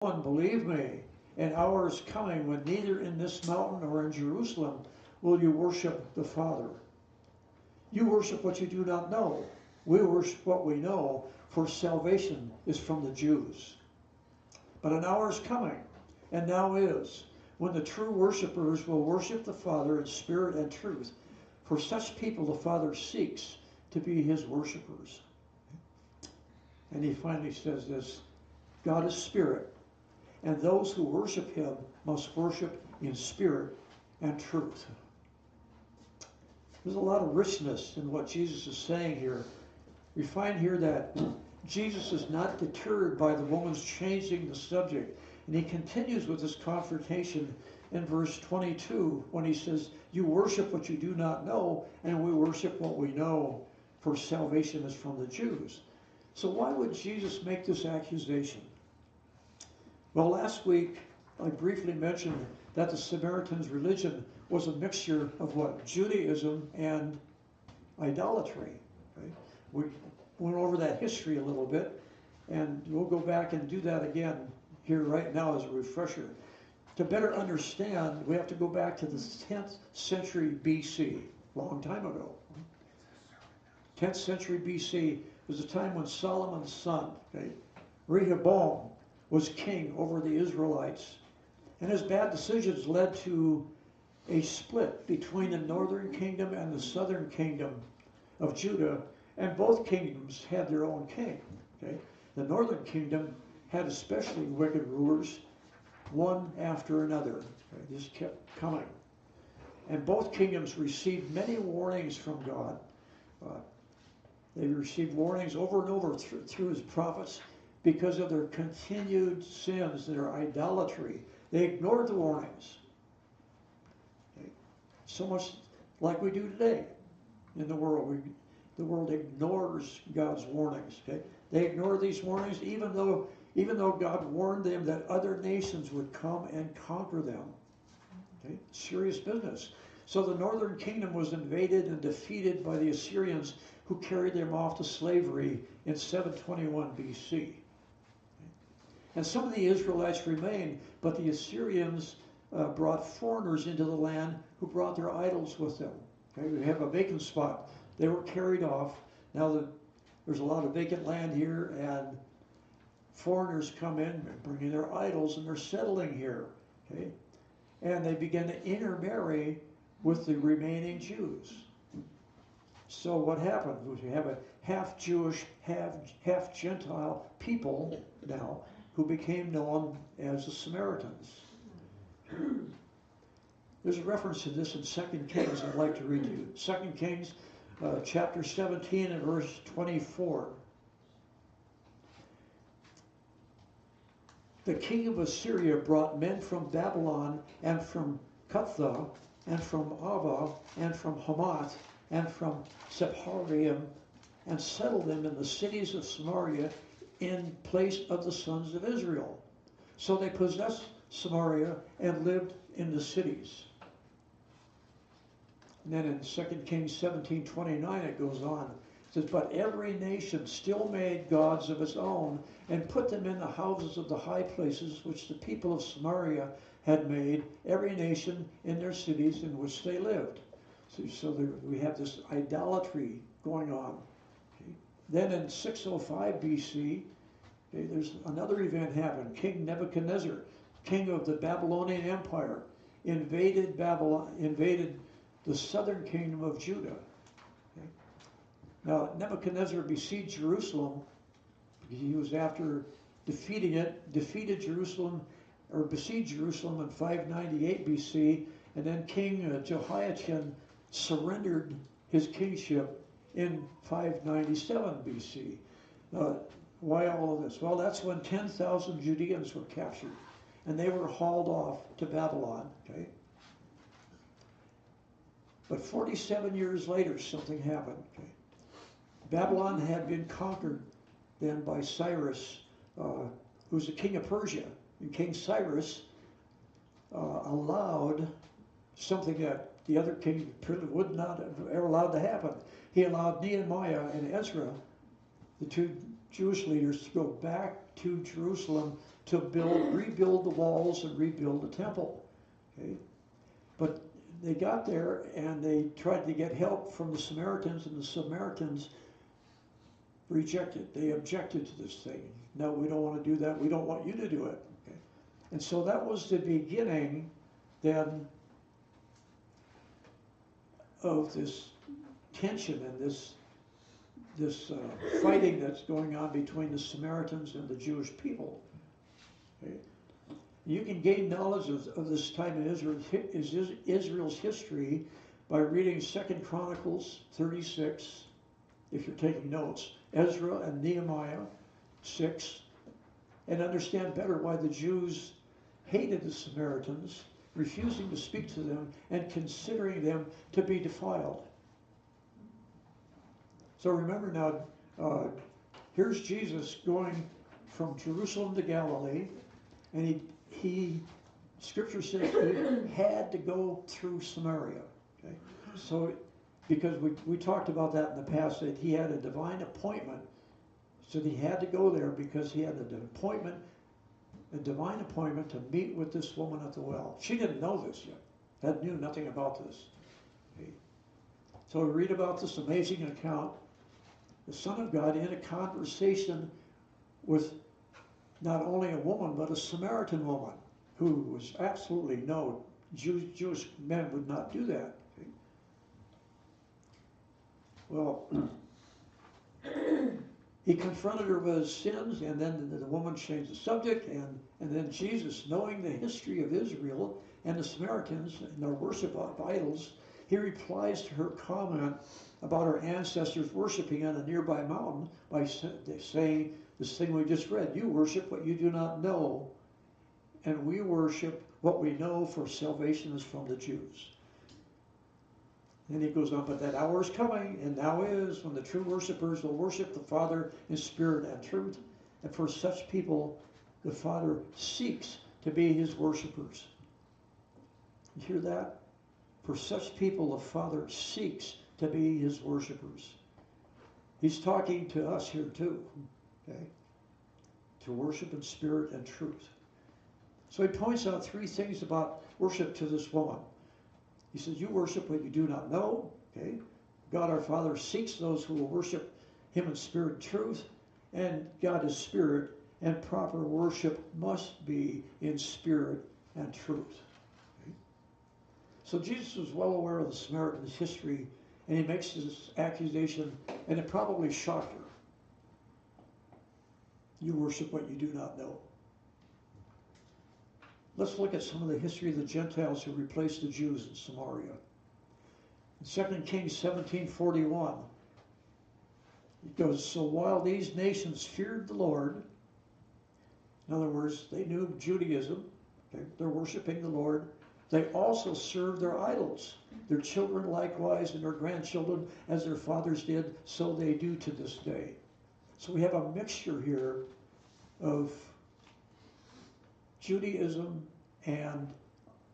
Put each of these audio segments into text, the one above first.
And believe me, an hour is coming when neither in this mountain nor in Jerusalem will you worship the Father. You worship what you do not know. We worship what we know, for salvation is from the Jews. But an hour is coming, and now is, when the true worshipers will worship the Father in spirit and truth. For such people the Father seeks to be his worshipers. And he finally says this, God is spirit, and those who worship him must worship in spirit and truth. There's a lot of richness in what Jesus is saying here. We find here that Jesus is not deterred by the woman's changing the subject. And he continues with this confrontation in verse 22 when he says, you worship what you do not know, and we worship what we know, for salvation is from the Jews. So why would Jesus make this accusation? Well, last week I briefly mentioned that the Samaritans' religion was a mixture of what? Judaism and idolatry. Right? We went over that history a little bit, and we'll go back and do that again here right now as a refresher. To better understand, we have to go back to the 10th century BC, long time ago. 10th century BC was a time when Solomon's son, Rehoboam, was king over the Israelites. And his bad decisions led to a split between the northern kingdom and the southern kingdom of Judah, and both kingdoms had their own king. The northern kingdom had especially wicked rulers, one after another. Just kept coming. And both kingdoms received many warnings from God. They received warnings over and over through his prophets because of their continued sins, their idolatry. They ignored the warnings. So much like we do today in the world. The world ignores God's warnings. They ignore these warnings even though God warned them that other nations would come and conquer them. Serious business. So the northern kingdom was invaded and defeated by the Assyrians, who carried them off to slavery in 721 BC. And some of the Israelites remained, but the Assyrians brought foreigners into the land who brought their idols with them. We have a vacant spot. They were carried off. Now there's a lot of vacant land here, and foreigners come in bringing their idols, and they're settling here. And they begin to intermarry with the remaining Jews. So what happened? We have a half Jewish, half Gentile people now who became known as the Samaritans. There's a reference to this in 2 Kings I'd like to read to you. 2 Kings chapter 17 and verse 24. The king of Assyria brought men from Babylon and from Cutha and from Ava and from Hamath and from Sepharvaim, and settled them in the cities of Samaria in place of the sons of Israel. So they possessed Samaria and lived in the cities. And then in 2 Kings 17:29 it goes on. It says, but every nation still made gods of its own and put them in the houses of the high places which the people of Samaria had made, every nation in their cities in which they lived. So we have this idolatry going on. Then in 605 BC, there's another event happened. King Nebuchadnezzar, king of the Babylonian Empire, invaded the southern kingdom of Judah. Now Nebuchadnezzar besieged Jerusalem. He was after defeated Jerusalem, or besieged Jerusalem in 598 BC, and then King Jehoiachin surrendered his kingship in 597 BC. Why all of this? Well, that's when 10,000 Judeans were captured, and they were hauled off to Babylon. But 47 years later, something happened. Babylon had been conquered then by Cyrus, who's the king of Persia. And King Cyrus allowed something that the other king would not have ever allowed to happen. He allowed Nehemiah and Ezra, the two Jewish leaders, to go back to Jerusalem to rebuild the walls and rebuild the temple. Okay? But they got there and they tried to get help from the Samaritans, and the Samaritans rejected. They objected to this thing. No, we don't want to do that. We don't want you to do it. Okay? And so that was the beginning then of this tension and this fighting that's going on between the Samaritans and the Jewish people. Okay? You can gain knowledge of this time in Israel's history by reading 2 Chronicles 36, if you're taking notes, Ezra and Nehemiah 6, and understand better why the Jews hated the Samaritans, refusing to speak to them and considering them to be defiled. So remember now, here's Jesus going from Jerusalem to Galilee, and he Scripture says he had to go through Samaria. Okay? So, because we talked about that in the past, that he had a divine appointment, so he had to go there because he had a divine appointment to meet with this woman at the well. She didn't know this yet. Knew nothing about this. Okay? So we read about this amazing account. The Son of God in a conversation with not only a woman, but a Samaritan woman, who was absolutely no, Jewish men would not do that. Okay? Well, he confronted her with his sins, and then the woman changed the subject, and then Jesus, knowing the history of Israel and the Samaritans and their worship of idols, he replies to her comment about her ancestors worshiping on a nearby mountain by saying this thing we just read: you worship what you do not know, and we worship what we know, for salvation is from the Jews. And he goes on, but that hour is coming, and now is, when the true worshipers will worship the Father in spirit and truth. And for such people, the Father seeks to be his worshipers. You hear that? For such people, the Father seeks to be his worshipers. He's talking to us here too, okay? To worship in spirit and truth. So he points out three things about worship to this woman. He says, you worship what you do not know, okay? God our Father seeks those who will worship him in spirit and truth, and God is spirit, and proper worship must be in spirit and truth. Okay? So Jesus was well aware of the Samaritan's history, and he makes this accusation, and it probably shocked her. You worship what you do not know. Let's look at some of the history of the Gentiles who replaced the Jews in Samaria. In 2 Kings 17:41, it goes, so while these nations feared the Lord, in other words, they knew Judaism, okay, they're worshiping the Lord, they also served their idols. Their children likewise and their grandchildren, as their fathers did, so they do to this day. So we have a mixture here of Judaism and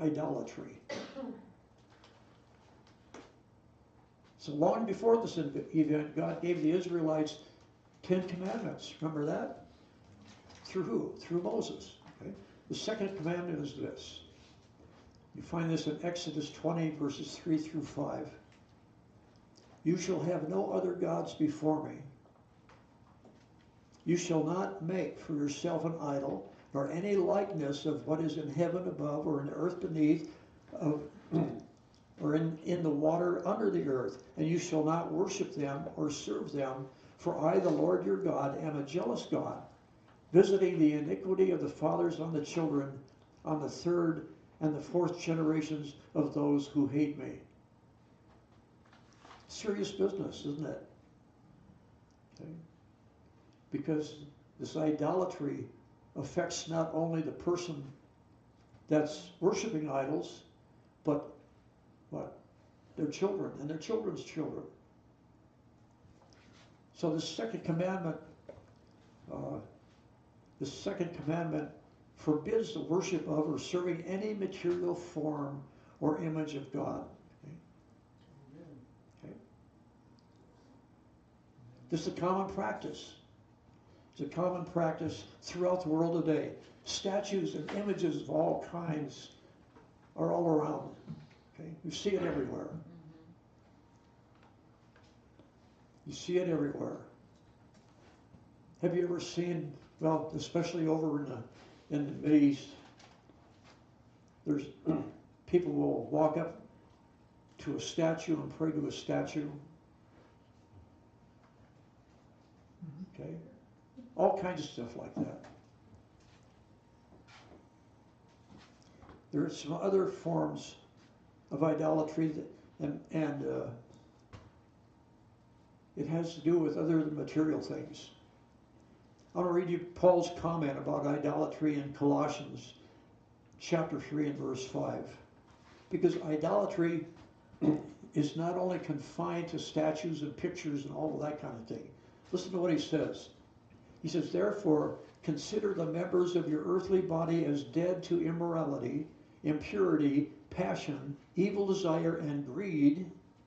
idolatry. So long before this event, God gave the Israelites 10 commandments. Remember that? Through who? Through Moses. Okay? The second commandment is this. You find this in Exodus 20, verses 3 through 5. You shall have no other gods before me. You shall not make for yourself an idol, nor any likeness of what is in heaven above, or in the earth beneath, or in the water under the earth. And you shall not worship them or serve them, for I, the Lord your God, am a jealous God, visiting the iniquity of the fathers on the children, on the third and the fourth generations of those who hate me. Serious business, isn't it? Okay. Because this idolatry affects not only the person that's worshiping idols, but their children and their children's children. So the second commandment forbids the worship of or serving any material form or image of God. Okay? This is a common practice. It's a common practice throughout the world today. Statues and images of all kinds are all around. Okay? You see it everywhere. You see it everywhere. Have you ever seen, well, especially over in the Middle East, there's people will walk up to a statue and pray to a statue. Okay? All kinds of stuff like that. There are some other forms of idolatry and it has to do with other than material things. I want to read you Paul's comment about idolatry in Colossians chapter 3 and verse 5. Because idolatry is not only confined to statues and pictures and all of that kind of thing. Listen to what he says. He says, therefore, consider the members of your earthly body as dead to immorality, impurity, passion, evil desire, and greed,